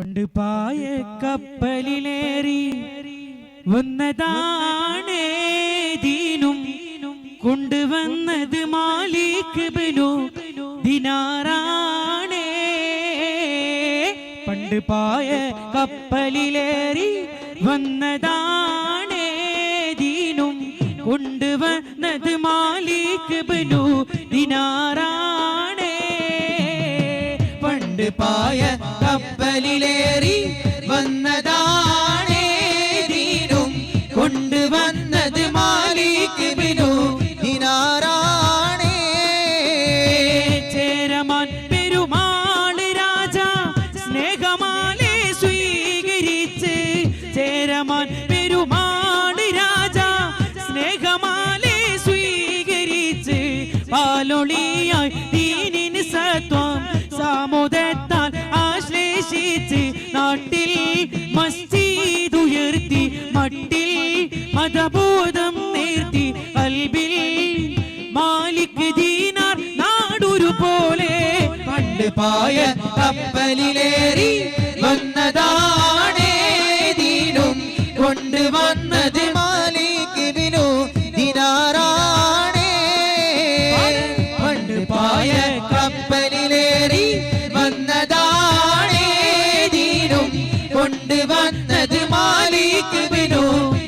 പണ്ട് പായ കപ്പലിലേറി വന്നതാണേ ദീനും കൊണ്ടുവന്നത് മാലിക് ബിനു ദിനാറാണേ. പണ്ട് പായ കപ്പലിലേറി വന്നതാണേ ദീനും കൊണ്ടുവന്നത് മാലിക് ബിനു ദിനാറാണേ. പണ്ട് പായ കപ്പലിലേറി വന്നതാണേ ദീനും കൊണ്ടുവന്നത് മാലിക് ബിനു ദിനാറാണേ. ചേരമാൻ പെരുമാള് രാജ സ്നേഹമാലെ സ്വീകരിച്ച്, ചേരമാൻ പെരുമാള് രാജ സ്നേഹമാലെ സ്വീകരിച്ച്, പാലൊളിയായി ദീനിന് സത്വം സാമുദത്താൽ ആശ്ലേഷിച്ച്, നാട്ടിൽ മസ്ജിദ് ഉയർത്തി മട്ടിൽ മതബോധം നേർത്തി, കൽബിൽ മാലിക് ദീനാർ നാടൊരു പോലെ. പണ്ട് പായ കപ്പലിലേറി വന്നതാണേ ദീനും കൊണ്ടുവന്നത് മാലിക് ബിനു ദിനാറാണേ. പണ്ട് പായ കപ്പലിലേറി വന്നതാണേ ദീനും കൊണ്ടുവന്നത് മാലിക് ബിനു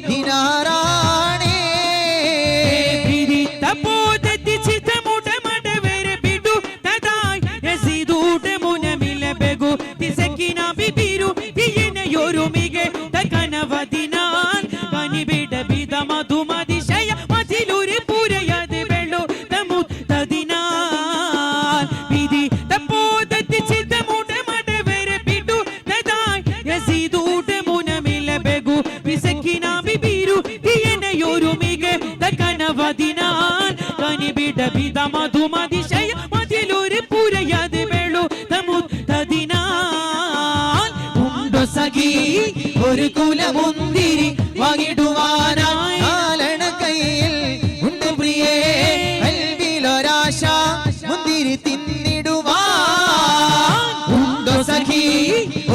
ദിനാറാണേ. ഒരു കുലമുന്തിരി വാങ്ങിടുവാനായി ആലണ കയ്യിൽ ഉണ്ട് പ്രിയേ, കൽവിലൊരാശ മുന്തിരി തിന്നിടുവാൻ. ഉണ്ടോ സഖി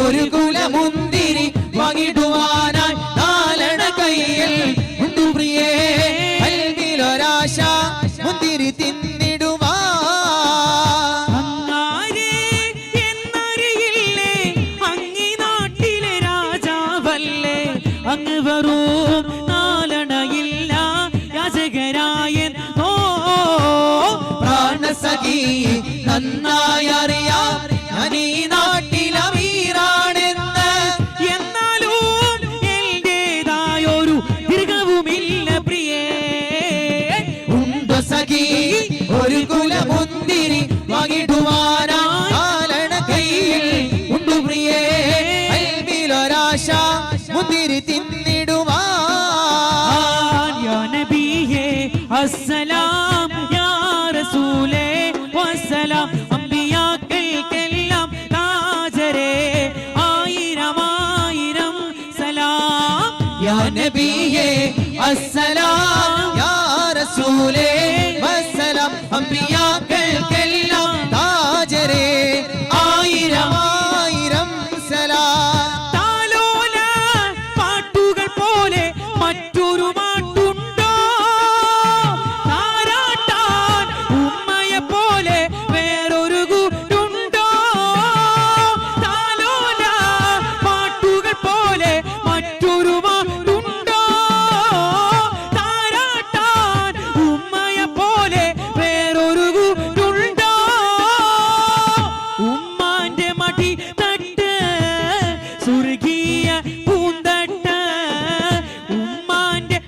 ഒരു കുലമുന്തിരി വാങ്ങിടുവാനായി ആലണ കയ്യിൽ ഉണ്ട് പ്രിയേ, കൽവിലൊരാശ മുന്തിരി തിന്നിടുവാൻ. അങ്ങ് വെറും നാലണയില്ല യാചകരായെന്നോ പ്രാണസഖി നന്നായി അറിയാം ഞാൻ ഈ നാട്ടിലെ വീരാണെന്ന്, എന്നാലും എന്റേതായൊരു ദീർഘവുമില്ല പ്രിയേ. ഉണ്ടോ സഖി ഒരു കുലമുന്തിരി വാങ്ങിടുവാനാലണ കയ്യിൽ ഉണ്ട് പ്രിയേ, കൽവിലൊരാശ മുന്തിരി തിന്നിടുവാൻ. യാ നബിയേ അസ്സലാം യാ റസൂലേ വസ്സലാം, അമ്പിയാക്കൾക്കെല്ലാം താജരേ ആയിരം ആയിരം സലാം. യാ നബിയേ അസ്സലാം യാ റസൂലേ വസ്സലാം, അമ്പിയാക്കൾക്കെല്ലാം താജരേ ആയിരം ആയിരം സലാം. മറ്റൊരു മാട്ടുണ്ടോ താരാട്ടാൻ ഉമ്മയെ പോലെ വേറൊരു കൂട്ടുണ്ടോ? താലോല പാട്ടുകൾ പോലെ മറ്റൊരു മാട്ടുണ്ടോ താരാട്ടാൻ ഉമ്മയെ പോലെ വേറൊരു കൂട്ടുണ്ടോ? ഉമ്മാന്റെ മടി തട്ട് സ്വർഗീയ പൂന്തട്ട്,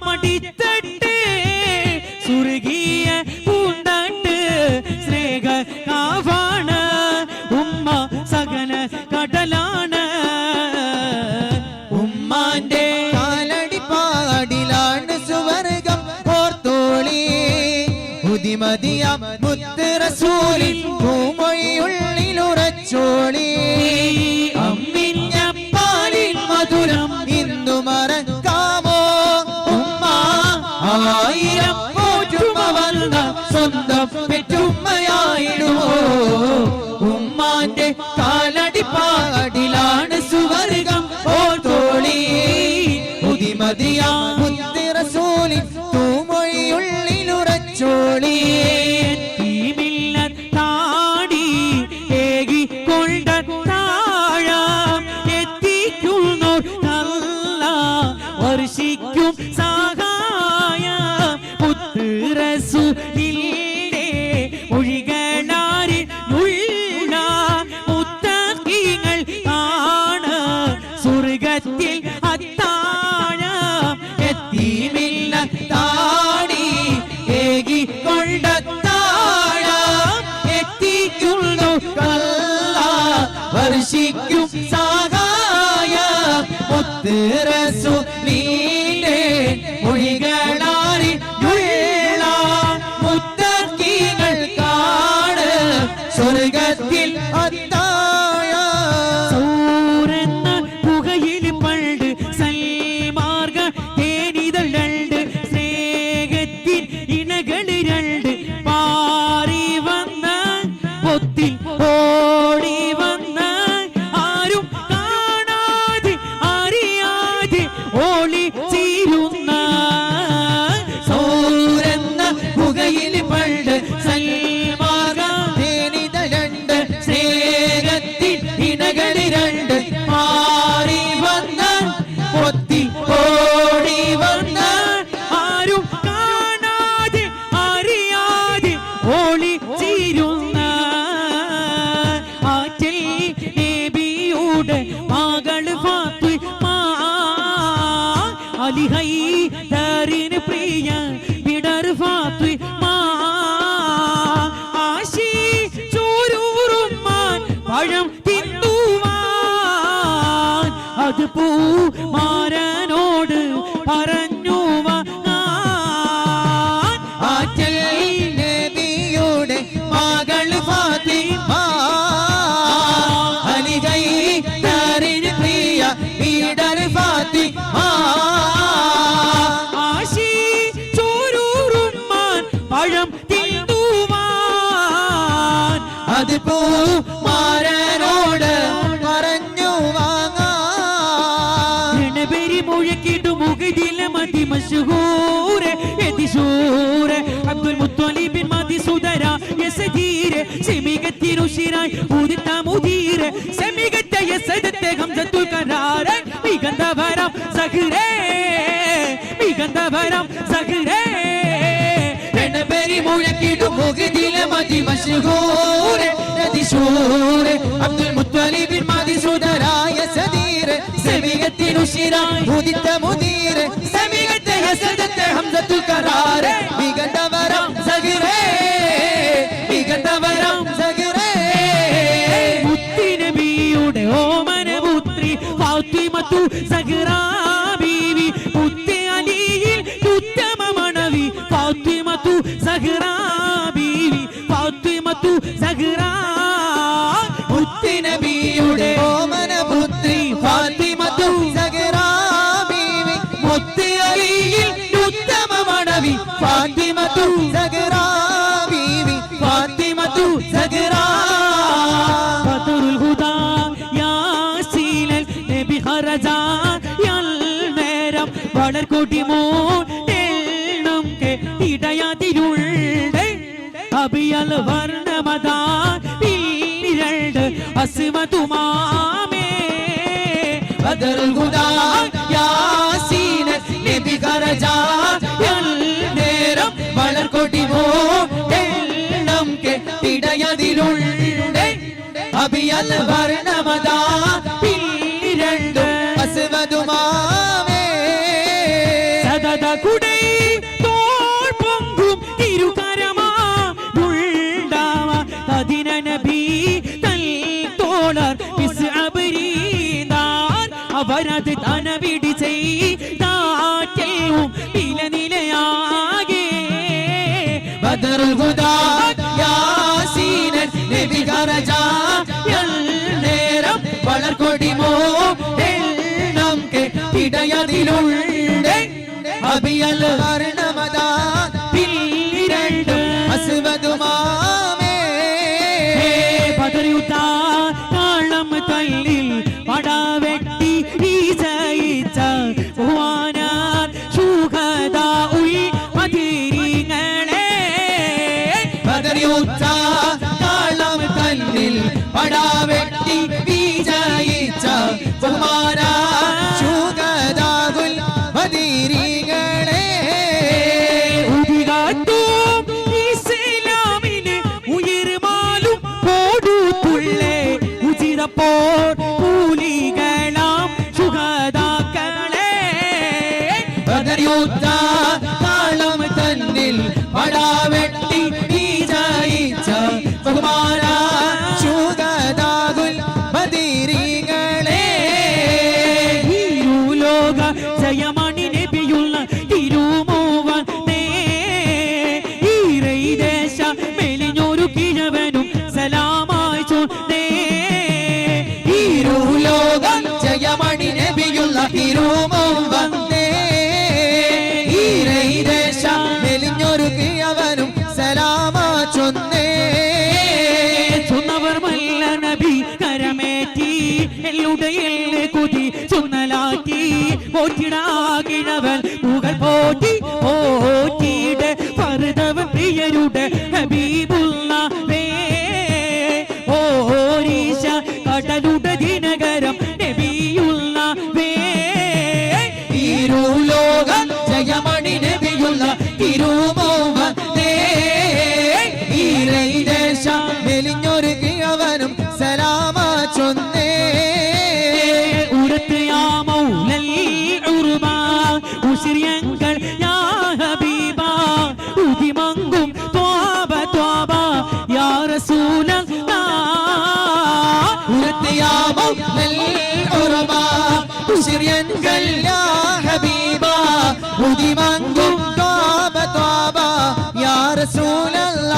മടിത്തട്ട് സ്വർഗീയ പൂന്തട്ട്, സ്നേഹ കാവാണ് ഉമ്മ സകല കടലാണ്. ഉമ്മാന്റെ കാലടിപ്പാടിലാണ് സുവർഗം ഓർത്തോളി, ഉദിമതിയ മുത്ത് റസൂലിൻ പൂമൊഴിയുള്ളിലുറച്ചോളി. അമ്മിഞ്ഞ പാലിൻ മധുരം ഇന്നു മറക്കാമോ ഉമ്മ, ആയിരം പോറ്റുമ വന്ന സ്വന്തം പെറ്റുമ്മയായിടുമോ. ഉമ്മാന്റെ കാലടിപ്പാടിലാണ് സുവർഗം കൊണ്ട താഴാം എത്തിക്കുന്നു നല്ല വർഷിക്കും സഹായം മുത്ത് റസൂലിന്റെ മൊഴികളാരിലുള്ള മുത്തഖീങ്ങൾ ആണ് സ്വർഗ്ഗത്തിൽ അത്താഴം എത്തിമില്ല താടി ഏകിക്കൊണ്ട താഴം എത്തിക്കുന്നു വർഷിക്കും സഹായം മുത്ത് റസൂലിന്റെ മൊഴികളാരിലുള്ള മുത്തഖീങ്ങൾ കാണ് സ്വർഗ്ഗത്തിൽ സൂറെന്ന പുകയിൽ പണ്ട് സൽമാർഗ തേനിതൾ രണ്ട് സ്നേഹത്തിൻ ഇണകൾ രണ്ട് പാറി വന്ന പൊത്തിൽ ഓടി വന്ന ആരും കാണാതെ അറിയാതെ ഓളി ചേരുന്ന സൂറെന്ന പുകയിൽ പണ്ട് സൽമാർഗ തേനിതൾ രണ്ട് സ്നേഹത്തിൻ ഇണകൾ രണ്ട് മാറി വന്ന പൊത്തി ഓടി വന്ന ആരും കാണാതെ അറിയാതെ ഒളി ചേരുന്ന ആറ്റൽ നബിയുടെ മകൾ ഫാത്തിമ അലി ഹൈദറിന് പ്രിയ വിടർ ഫാത്തിമ ആശി ചോരൂറുമാൻ പഴം തിന്നുവാൻ അത് പൂമാരനോട് പറഞ്ഞു ആറ്റൽ നബിയുടെ മകൾ ഫാത്തിമ അലി ഹൈദറിന് പ്രിയ വിടർ ഫാത്തിമ ആശി ചോരൂറുമാൻ പഴം തിന്നുവാൻ അത് പൂമാരനോട് പറഞ്ഞു വാങ്ങാൻ പേരി മുഴക്കിട്ടു മുഖിദില മതി മശഹൂര് എതിശൂര് അബ്ദുൽ മുത്തലിബിൻ മതി സുദര യസദീര് സെമികത്തിരുശിരായി ഉദിത്ത മുദീര് സെമികത്ത യസദത്തെ ഹംസത്തുൽ കരാറ് മികന്തവരം സഖ്റേ മികന്തവരം സഖ്റേ പെരി മുഴക്കിട്ടു മുഖിദില മതി മശഹൂര് എതിശൂര് അബ്ദുൽ മുത്തലിബിൻ മതി സുദരായ സദീർ സെമികത്തിനുശിരായി ഉദിത്ത മുദീർ സെമികത്തെ ഹസദത്തെ ഹംസത്തുൽ കരാർ മികന്തവരം സഖ്റേ മികന്തവരം സഖ്റേ മുത്തുനബിയുടെ ഓമന പുത്രി ഫാത്തിമത്തു സഖ്റാ ബീവി മുത്ത് അലിയിൽ ഉത്തമ മണവി ഫാത്തിമത്തു സഖ്റാ ബീവി ഫാത്തിമത്തു സഖ്റാ മുത്തുനബിയുടെ ഓമന പുത്രി ഫാത്തിമത്തു സഖ്റാ ബീവി മുത്ത് അലിയിൽ ഉത്തമ മണവി ഫാത്തിമത്തു സഖ്റാ ബീവി ഫാത്തിമത്തു സഖ്റാ ബദറുൽ ഹുദാ യാസീനൽ നബി ഖറജാ യൽ നേരം വളർകൊടി മോട്ടെണ്ണം കെ ഇടയാതിരുൾടെ അബിയൽ വർണ്ണമദാ പിരണ്ട് അസ്മതുമാമേ ബദറുൽ ഹുദാ യാസീൻ നബി ഖറജാ യൽ നേരം വളർകൊടി മോട്ടെണ്ണം കെ ഇടയാതിരുൾടെ അബിയൽ വർണ്ണമദാ പിരണ്ട് അസ്മതുമാമേ സദദ കുടൈ തോൾ പൊങ്കും തിരുകരമാ ഉൾഡാവ തദിന നബി തൽ തോളർ പിസ്അബരീനാർ അവരത് തനവിടി ചെയ്താറ്റവും നിലനിലയാകെ ബദറുൽ ഹുദാ യാസീൻ നബി ഖറജാ യൽ നേരം വളർകൊടി മോട്ടെണ്ണം കെ ഇടയതിലുണ്ട് അബിയൽ വർണ്ണമദാ പിരണ്ട് അസ്വദുമാമേ ബദറുദ്ദ താളം തല്ലിൽ പടവെട്ടി വീസയിച്ച ഭുവാനാർ ശുഹദാ ഉൽ മദീനകളെ ബദറുദ്ദ താളം തല്ലിൽ പടവെട്ടി ചെയ്തപ്പോൾ കൂലികളാം ശുഹദാക്കളെ ബദർ യുദ്ധ താളം തന്നിൽ പടാവെട്ടി വിജയിച്ച ബഹുമാന ശുഹദാകുൽ ബദരീങ്ങളെ ഇരുലോക ജയമണി നബിയുള്ള തിരുമൂവൻ ഈരൈദേശ മെലിഞ്ഞൊരു കിഴവനും സലാമായി ചൊന്നേ ഇരുലോക ജയമണി നബിയുള്ള തിരുമൂവൻ ഈരൈദേശ മെലിഞ്ഞൊരു കിഴവനും സലാമാ ചൊന്നേ ചൊന്നവർ മല്ല നബി കരമേറ്റി എല്ലുടയിൽ കുതി ചുന്നലാക്കി പോറ്റിടാകിഴവൻ മുകൾ പോറ്റി പോറ്റിയുടെ പർദവൻ പ്രിയരുടെ ഹബീബുള്ള ഓരീശ കടലുടെ ദിനകരം നബിയുള്ള ഇരുലോക ജയമണി നബിയുള്ള തിരുമൂവൻ ഈരൈദേശ മെലിഞ്ഞൊരു കിഴവനും സലാമാ ചൊന്നേ ഉരത്ത് യാ മൗലൽ ഉർബ ഉശ്രിയങ്ങൾ യാ ഹബീബ ഉദിമങ്കും ത്വാബ ത്വാബ യാ റസൂലല്ലാഹ് ഉരത്ത് യാ മൗലൽ ഉർബ ഉശ്രിയങ്ങൾ യാ ഹബീബ ഉദിമങ്കും ത്വാബ ത്വാബ യാ റസൂലല്ലാഹ്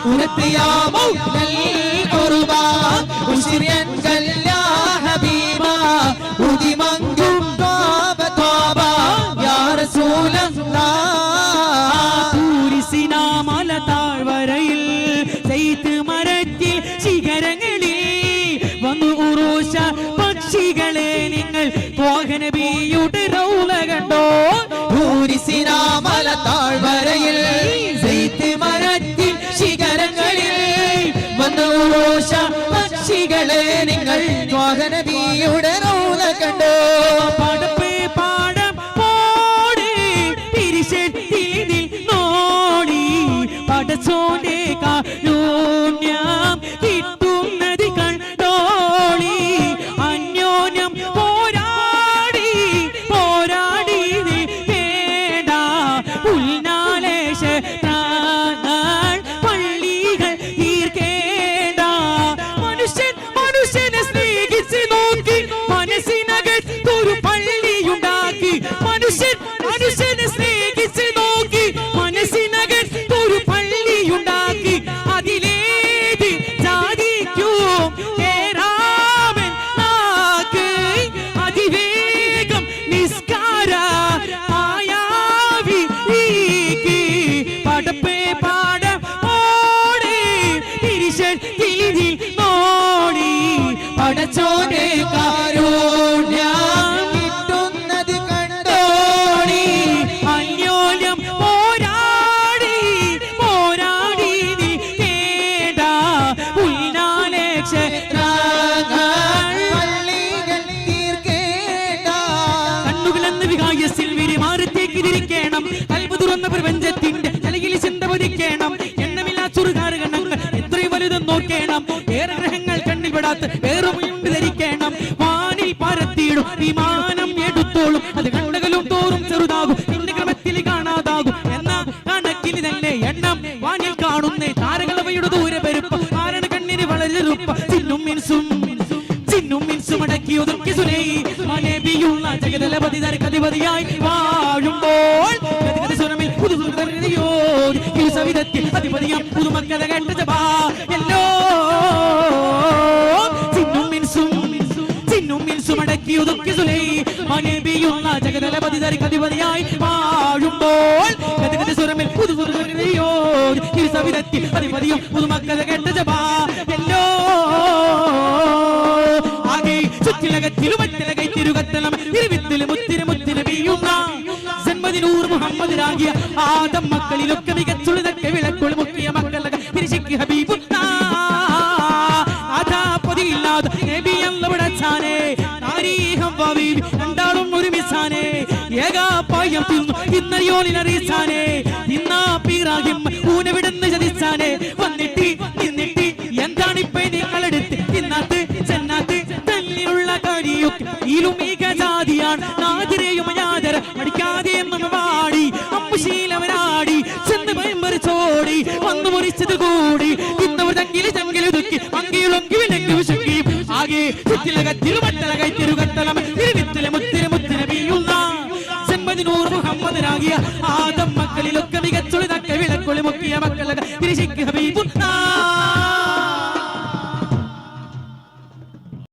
ഉരത്ത് യാ മൗലൽ ഉർബ ഉശ്രിയങ്ങൾ യാ ഹബീബ ഉദിമങ്കും ത്വാബ ത്വാബ യാ റസൂലല്ലാഹ് മല താഴ്വരയിൽ ചെയ്ത് മരത്തിൽ ശിഖരങ്ങളിൽ വന്നു ഉറൂശ പക്ഷികളെ നിങ്ങൾ നബിയുടെ റൗള കണ്ടോ മല താഴ്വരയിൽ സെയ്ത്ത് മരത്തിൽ ശിഖരങ്ങളിൽ വന്നു ഉറൂശ പക്ഷികളെ നിങ്ങൾ നബിയുടെ റൗള കണ്ടോ പടപ്പ് പാടം പോടി തിരിച്ചെത്തിൽ നോടി പടച്ചോന്റെ കാരുണ്യം കിട്ടുന്നത് കണ്ടോളി അന്യോന്യം പോരാടി പോരാടി വേണ്ട ഉൾനാലേശ പള്ളികൾ തീർക്കേണ്ട മനുഷ്യൻ മനുഷ്യനെ സ്നേഹിച്ച് നോക്കി മനസ്സിനകത്തൊരു പള്ളിയുണ്ടാക്കി മനുഷ്യൻ മനുഷ്യനെ സ്നേഹിച്ച് നോക്കി മനസ്സിനകത്തൊരു പള്ളിയുണ്ടാക്കി അതിലേത് ജാതിക്കും കേറാമൻ നാക്ക് അതിവേഗം നിസ്കാര ആയാവി പടപ്പേ പാട ഓടി തിരിശൻ തിരിതിൽ നോടി പടച്ചോന്റെ കാരുണ്യം കിട്ടുന്നത് കണ്ടോണി അന്യോന്യം പോരാടി പോരാടി നിൽക്കേണ്ട ഉൾനാലേക്ഷ പള്ളികൾ തീർക്കേണ്ട കണ്ണുകളെന്ന് വികായസിൽ വിരിമാറത്തേക്ക് തിരിക്കണം കൽബ് തുറന്ന പ്രപഞ്ചത്തിന്റെ തലയിൽ ചിന്ത പതിക്കണം എണ്ണമില്ലാ ചുറുകാറ് കണ്ണങ്ങൾ എത്രയും വലുതെന്ന് നോക്കണം ഏറെ ഗ്രഹങ്ങൾ കണ്ണിൽ പെടാത്ത ഏറുമുണ്ട് ധരിക്കണം വാനിൽ പരത്തിയിടും വിമാനം എടുത്തോളും അത് കണ്ണുകളും തോറും ചെറുതാകും നിന്റെ ക്രമത്തിൽ കാണാതാകും എന്ന കണക്കിൽ തന്നെ എണ്ണം വാനിൽ കാണുന്നേ താരകളവയുടെ ദൂരെ പെരുപ്പ കാരണ കണ്ണിന് വളരെ ചെറുപ്പ ചിന്നും മിൻസും മടക്കി ഒതുക്കി സുരൈ നബിയുള്ള ജഗദലപതി തർക്കധിപതിയായി വാഴുമ്പോൾ സുരമിൽ സവിധത്തിൽ അധിപതിയാം പുതുമക്കഥ കേട്ട ജപാ എല്ലോ ചിന്നും മിൻസും മടക്കി ഒതുക്കി സുരൈ നബിയുള്ള ജഗദലപതി തർക്കധിപതിയായി വാഴുമ്പോൾ സുരമിൽ സവിധത്തിൽ അധിപതിയാം പുതുമക്കഥ കേട്ട ജപാ എല്ലോ ചുറ്റിലകത്തിലുമറ്റിലകൈ തിരുകത്തലം തിരുവിത്തില് മുത്തിരി മുത്തിരി പെയ്യുന്ന ജന്മദിനൂർ മുഹമ്മദിനാകിയ ആദം മക്കളിലൊക്കെ മികച്ചുള്ളതൊക്കെ വിളക്കുകൾ മുക്കിയ മക്കളൊക്കെ തിരിച്ചിക്ക് ഹബീബ് അതാപതിയില്ലാതെ നബി അല്ലവിടച്ചാനേ താരീഹം ഹബീബ് രണ്ടാളും ഒരു മിസാനേ ഏകാപായം തിന്നു ഇന്നയോളിനറിയിച്ചാനേ ഇന്നാ പീറാഹിം ഊനവിടുന്ന് ചതിച്ചാനേ വന്നിട്ട് നിന്നിട്ട് എന്താണിപ്പോ നിങ്ങളെടുത്ത് ഇന്നത്ത് ചെന്നാത്ത് തല്ലിലുള്ള കാര്യമൊക്കെ ഈലും ഏകജാതിയാണ് നാദിരെയും ഞാതര അടിക്കാതെ നമ്മ വാടി അമ്പുശീലവനാടി ചെന്ന് ഭയമ്പറിച്ചോടി വന്നു മുറിച്ചത് കൂടി ഇന്നവർ തങ്കില് ചങ്കില് ദുഃഖി അങ്കിയുളൊങ്കി വിലങ്കി വിശക്കിയും ആകെ ചുറ്റിലകത്തിരുമട്ടല കൈത്തിരുകത്തലം ഇരുവിത്തിലെ മുത്തിര മുത്തിര വീയുന്ന ജന്മദിനൂർ മുഹമ്മദനാകിയ ആദം മക്കളിലൊക്കെ മികച്ചുള്ളതൊക്കെ വിളക്കൊളി മുക്കിയ മക്കളൊക്കെ തിരിച്ചിക്ക് ഹബീബുല്ലാ